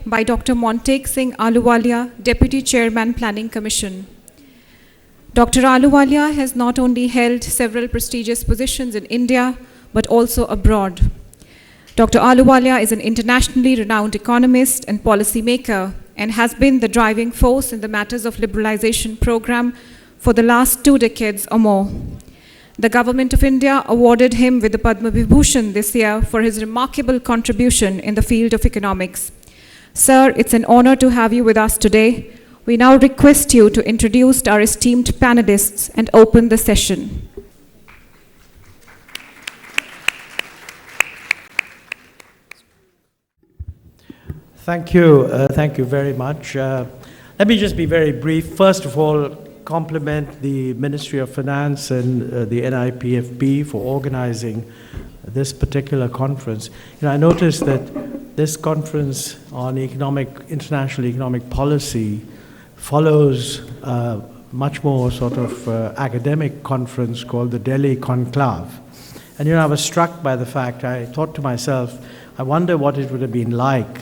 by Dr. Montek Singh Ahluwalia, Deputy Chairman, Planning Commission. Dr. Ahluwalia has not only held several prestigious positions in India, but also abroad. Dr. Ahluwalia is an internationally renowned economist and policymaker and has been the driving force in the matters of liberalization program for the last 2 decades or more. The Government of India awarded him with the Padma Vibhushan this year for his remarkable contribution in the field of economics. Sir, it's an honor to have you with us today. We now request you to introduce our esteemed panelists and open the session. Thank you very much. Let me just be very brief. First of all, compliment the Ministry of Finance and the NIPFP for organizing this particular conference. I noticed that this conference on international economic policy follows much more sort of academic conference called the Delhi Conclave. And I was struck by the fact, I thought to myself, I wonder what it would have been like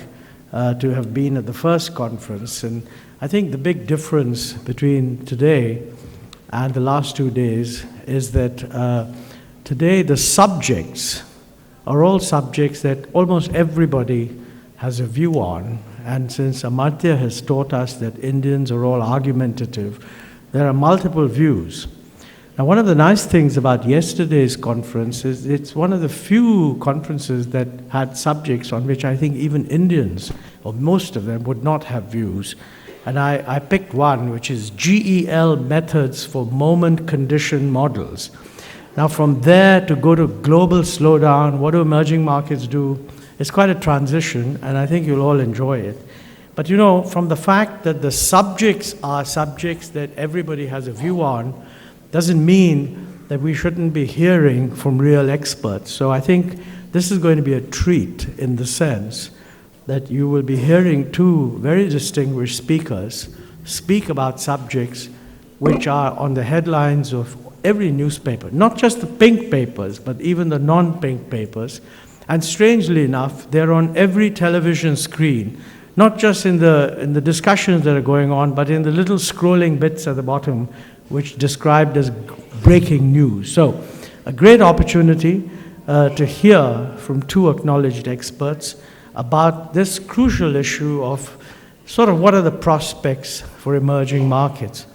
to have been at the first conference. And I think the big difference between today and the last 2 days is that today the subjects are all subjects that almost everybody has a view on. And since Amartya has taught us that Indians are all argumentative, there are multiple views. Now, one of the nice things about yesterday's conference is it's one of the few conferences that had subjects on which I think even Indians, or most of them, would not have views. And I picked one, which is GEL methods for moment condition models. Now, from there to go to global slowdown, what do emerging markets do? It's quite a transition, and I think you'll all enjoy it. But from the fact that the subjects are subjects that everybody has a view on, doesn't mean that we shouldn't be hearing from real experts. So I think this is going to be a treat in the sense that you will be hearing 2 very distinguished speakers speak about subjects which are on the headlines of every newspaper, not just the pink papers, but even the non-pink papers. And strangely enough, they're on every television screen, not just in the discussions that are going on, but in the little scrolling bits at the bottom, which described as breaking news. So a great opportunity to hear from 2 acknowledged experts about this crucial issue of sort of what are the prospects for emerging markets.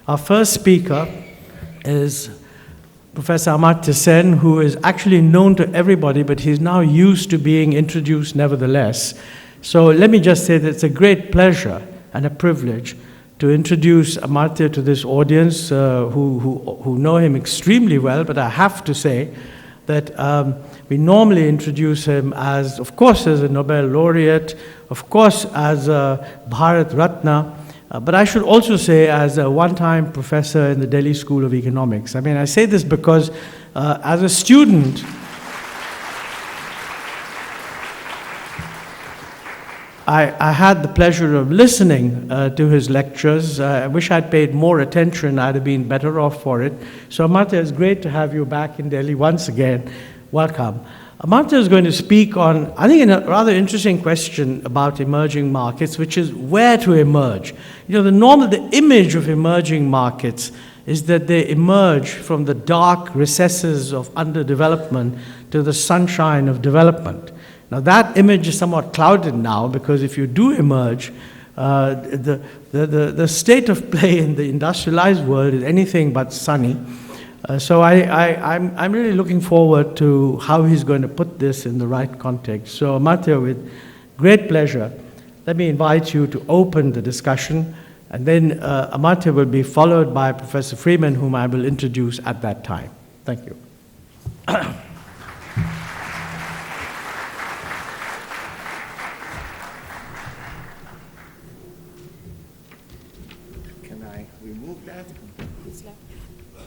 Our first speaker is Professor Amartya Sen, who is actually known to everybody, but he's now used to being introduced nevertheless. So let me just say that it's a great pleasure and a privilege to introduce Amartya to this audience who know him extremely well, but I have to say that we normally introduce him as, of course, as a Nobel laureate, of course, as a Bharat Ratna, but I should also say as a one-time professor in the Delhi School of Economics. I mean, I say this because as a student, I had the pleasure of listening to his lectures. I wish I'd paid more attention. I'd have been better off for it. So Amartya, it's great to have you back in Delhi once again. Welcome. Amartya is going to speak on, I think, a rather interesting question about emerging markets, which is where to emerge. The image of emerging markets is that they emerge from the dark recesses of underdevelopment to the sunshine of development. Now that image is somewhat clouded now because if you do emerge, the state of play in the industrialized world is anything but sunny. So I'm really looking forward to how he's going to put this in the right context. So Amartya, with great pleasure, let me invite you to open the discussion, and then Amartya will be followed by Professor Freeman, whom I will introduce at that time. Thank you.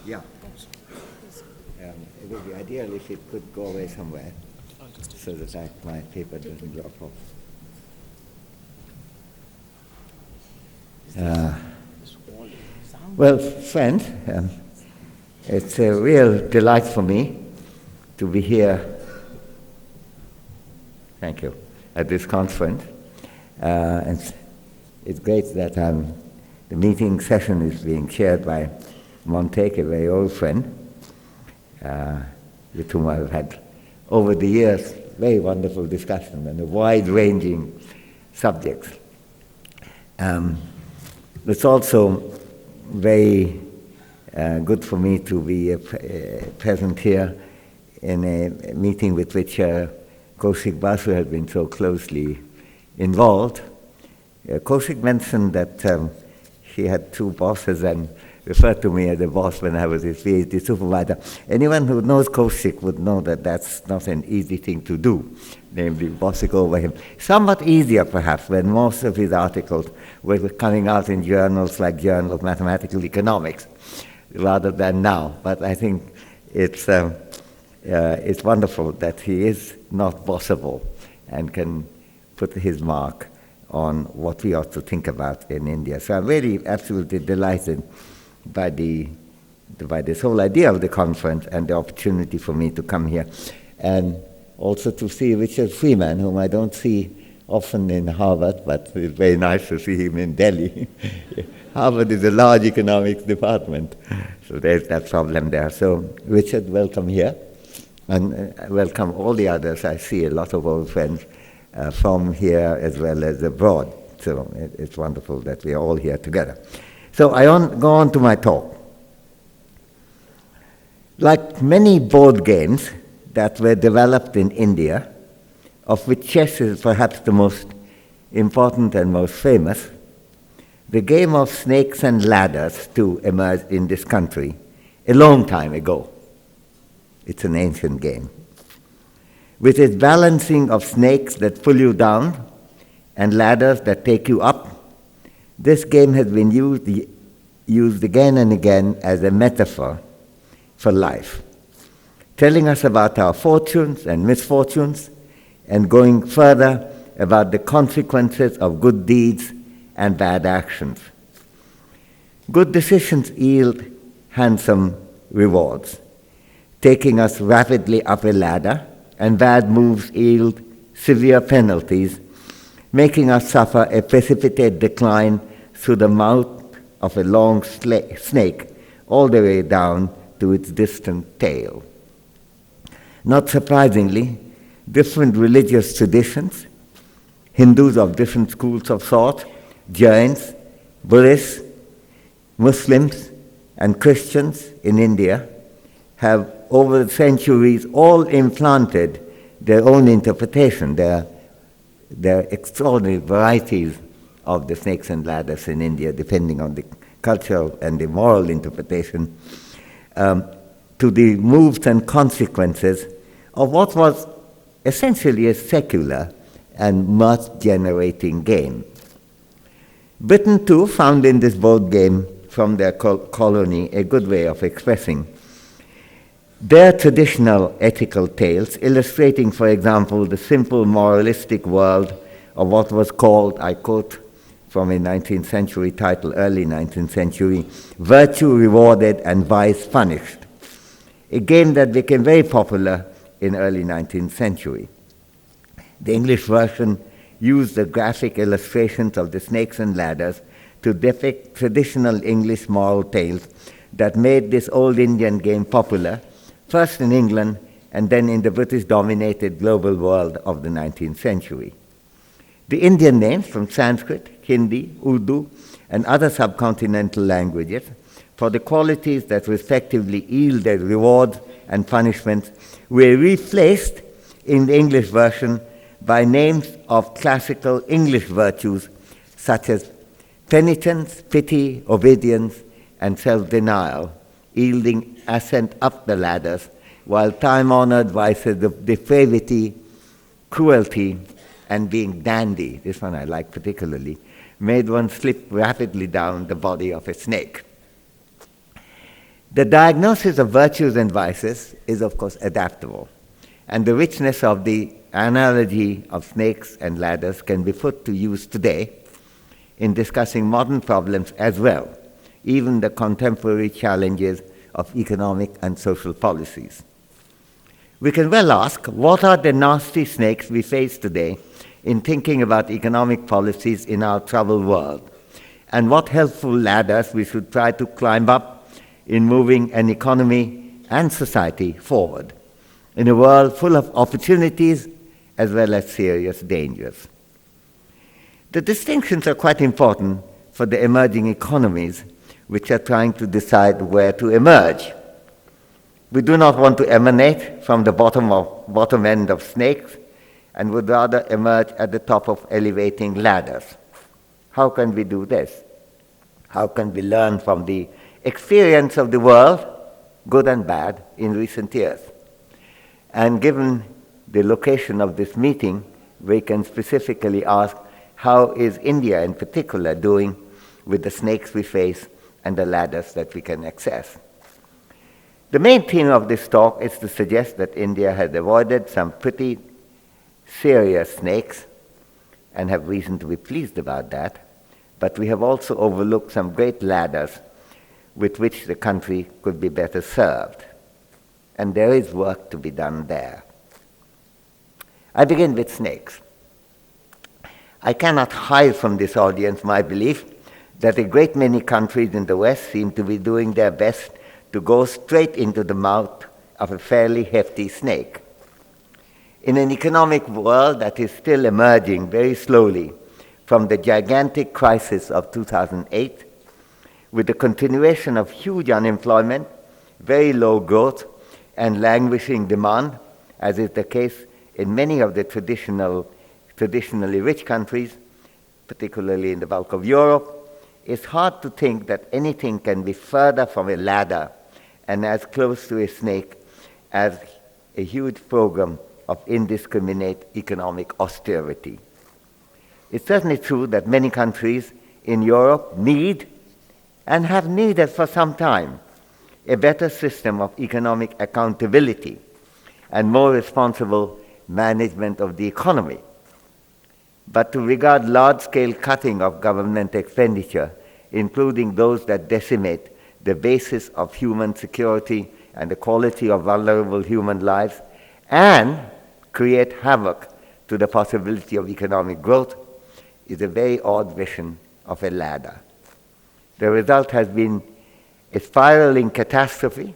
Yeah. It would be ideal if it could go away somewhere so that my paper doesn't drop off. Well, friend, it's a real delight for me to be here, thank you, at this conference. And it's great that the meeting session is being chaired by Montek, a very old friend, with whom I've had, over the years, very wonderful discussion on a wide-ranging subjects. It's also very good for me to be present here in a meeting with which Kaushik Basu has been so closely involved. Kaushik mentioned that he had two bosses and referred to me as a boss when I was his PhD supervisor. Anyone who knows Kaushik would know that that's not an easy thing to do, namely bossing over him. Somewhat easier, perhaps, when most of his articles were coming out in journals like Journal of Mathematical Economics, rather than now. But I think it's wonderful that he is not bossable and can put his mark on what we ought to think about in India. So I'm really absolutely delighted by this whole idea of the conference and the opportunity for me to come here, and also to see Richard Freeman, whom I don't see often in Harvard, but it's very nice to see him in Delhi. Harvard is a large economics department, so there's that problem there. So Richard, welcome here, and welcome all the others. I see a lot of old friends from here as well as abroad, so it's wonderful that we are all here together. So I go on to my talk. Like many board games that were developed in India, of which chess is perhaps the most important and most famous, the game of snakes and ladders too emerged in this country a long time ago. It's an ancient game. With its balancing of snakes that pull you down and ladders that take you up, this game has been used again and again as a metaphor for life, telling us about our fortunes and misfortunes, and going further about the consequences of good deeds and bad actions. Good decisions yield handsome rewards, taking us rapidly up a ladder, and bad moves yield severe penalties, making us suffer a precipitate decline through the mouth of a long snake all the way down to its distant tail. Not surprisingly, different religious traditions, Hindus of different schools of thought, Jains, Buddhists, Muslims, and Christians in India have over the centuries all implanted their own interpretation. There are extraordinary varieties of the snakes and ladders in India, depending on the cultural and the moral interpretation, to the moves and consequences of what was essentially a secular and mirth-generating game. Britain, too, found in this board game from their colony a good way of expressing their traditional ethical tales, illustrating, for example, the simple moralistic world of what was called, I quote from a 19th century title, early 19th century, Virtue Rewarded and Vice Punished, a game that became very popular in early 19th century. The English version used the graphic illustrations of the snakes and ladders to depict traditional English moral tales that made this old Indian game popular, first in England and then in the British-dominated global world of the 19th century. The Indian names from Sanskrit, Hindi, Urdu, and other subcontinental languages for the qualities that respectively yielded rewards and punishments were replaced in the English version by names of classical English virtues such as penitence, pity, obedience, and self-denial, yielding ascent up the ladders, while time-honored vices of depravity, cruelty, and being dandy, this one I like particularly, made one slip rapidly down the body of a snake. The diagnosis of virtues and vices is, of course, adaptable, and the richness of the analogy of snakes and ladders can be put to use today in discussing modern problems as well, even the contemporary challenges of economic and social policies. We can well ask, what are the nasty snakes we face today in thinking about economic policies in our troubled world, and what helpful ladders we should try to climb up in moving an economy and society forward in a world full of opportunities as well as serious dangers. The distinctions are quite important for the emerging economies which are trying to decide where to emerge. We do not want to emanate from the bottom end of snakes and would rather emerge at the top of elevating ladders. How can we do this? How can we learn from the experience of the world, good and bad, in recent years? And given the location of this meeting, we can specifically ask, how is India in particular doing with the snakes we face and the ladders that we can access? The main theme of this talk is to suggest that India has avoided some pretty serious snakes and have reason to be pleased about that, but we have also overlooked some great ladders with which the country could be better served. And there is work to be done there. I begin with snakes. I cannot hide from this audience my belief that a great many countries in the West seem to be doing their best to go straight into the mouth of a fairly hefty snake. In an economic world that is still emerging very slowly from the gigantic crisis of 2008, with the continuation of huge unemployment, very low growth, and languishing demand, as is the case in many of the traditionally rich countries, particularly in the bulk of Europe, it's hard to think that anything can be further from a ladder and as close to a snake as a huge program of indiscriminate economic austerity. It's certainly true that many countries in Europe need and have needed for some time a better system of economic accountability and more responsible management of the economy. But to regard large-scale cutting of government expenditure, including those that decimate the basis of human security and the quality of vulnerable human lives, and create havoc to the possibility of economic growth, is a very odd vision of a ladder. The result has been a spiraling catastrophe,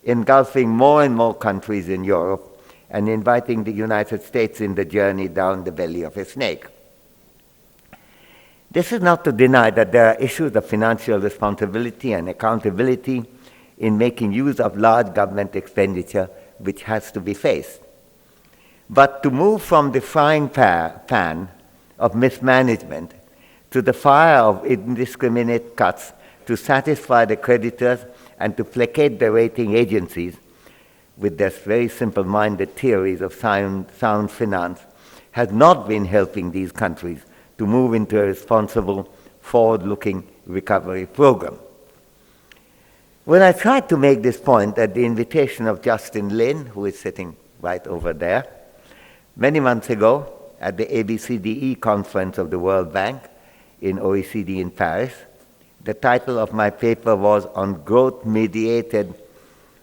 engulfing more and more countries in Europe and inviting the United States in the journey down the belly of a snake. This is not to deny that there are issues of financial responsibility and accountability in making use of large government expenditure which has to be faced. But to move from the frying pan of mismanagement to the fire of indiscriminate cuts to satisfy the creditors and to placate the rating agencies with their very simple-minded theories of sound finance has not been helping these countries to move into a responsible, forward-looking recovery program. When I tried to make this point at the invitation of Justin Lin, who is sitting right over there, many months ago at the ABCDE conference of the World Bank in OECD in Paris, the title of my paper was on growth-mediated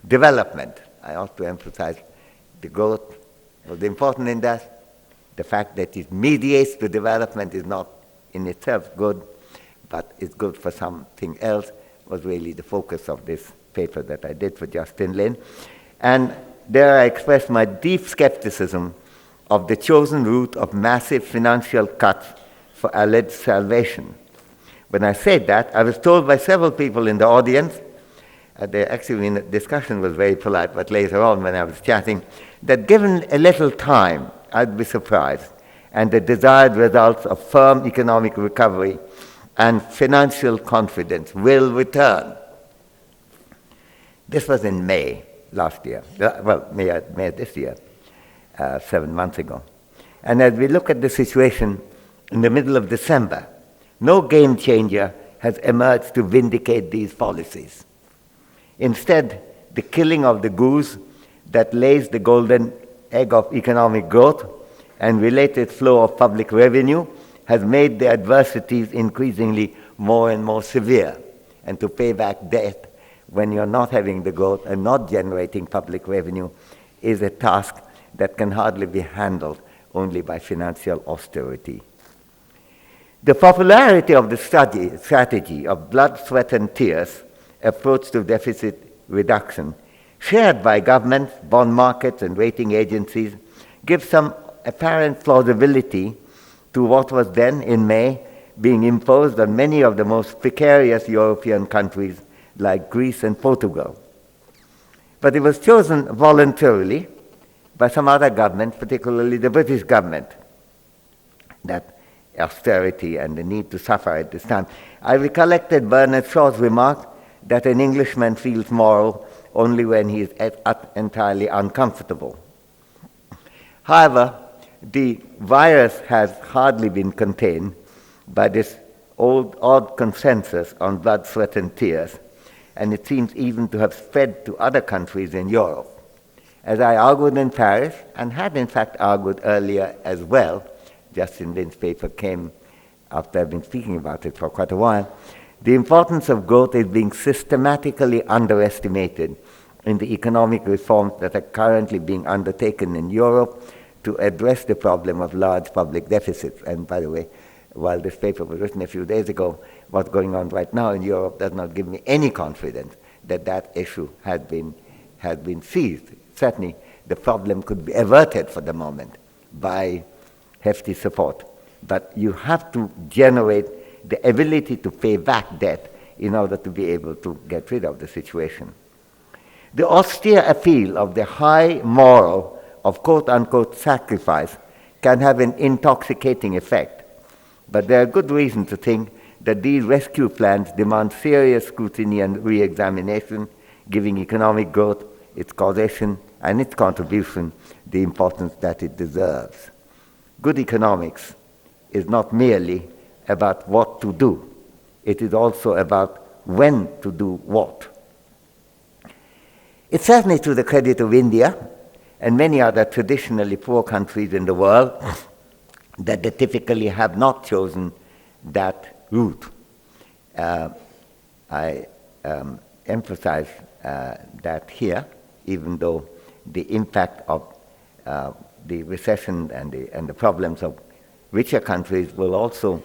development. I ought to emphasize the growth was important in that. The fact that it mediates the development is not in itself good, but it's good for something else, was really the focus of this paper that I did for Justin Lin. And there I expressed my deep skepticism of the chosen route of massive financial cuts for alleged salvation. When I said that, I was told by several people in the audience, the discussion was very polite, but later on when I was chatting, that given a little time, I'd be surprised, and the desired results of firm economic recovery and financial confidence will return. This was in May last year, May this year, 7 months ago. And as we look at the situation in the middle of December, no game changer has emerged to vindicate these policies. Instead, the killing of the goose that lays the golden egg of economic growth and related flow of public revenue has made the adversities increasingly more and more severe. And to pay back debt when you're not having the growth and not generating public revenue is a task that can hardly be handled only by financial austerity. The popularity of the strategy of blood, sweat, and tears approach to deficit reduction, shared by governments, bond markets, and rating agencies, gives some apparent plausibility to what was then, in May, being imposed on many of the most precarious European countries like Greece and Portugal. But it was chosen voluntarily by some other governments, particularly the British government, that austerity and the need to suffer at this time. I recollected Bernard Shaw's remark that an Englishman feels moral only when he is entirely uncomfortable. However, the virus has hardly been contained by this odd consensus on blood, sweat, and tears, and it seems even to have spread to other countries in Europe. As I argued in Paris, and had in fact argued earlier as well, Justin Lin's paper came after I've been speaking about it for quite a while, the importance of growth is being systematically underestimated in the economic reforms that are currently being undertaken in Europe to address the problem of large public deficits. And by the way, while this paper was written a few days ago, what's going on right now in Europe does not give me any confidence that that issue has been seized. Certainly, the problem could be averted for the moment by hefty support. But you have to generate the ability to pay back debt in order to be able to get rid of the situation. The austere appeal of the high moral of quote-unquote sacrifice can have an intoxicating effect. But there are good reasons to think that these rescue plans demand serious scrutiny and re-examination, giving economic growth, its causation, and its contribution the importance that it deserves. Good economics is not merely about what to do. It is also about when to do what. It's certainly to the credit of India and many other traditionally poor countries in the world that they typically have not chosen that route. I emphasize that here, even though the impact of the recession and the problems of richer countries will also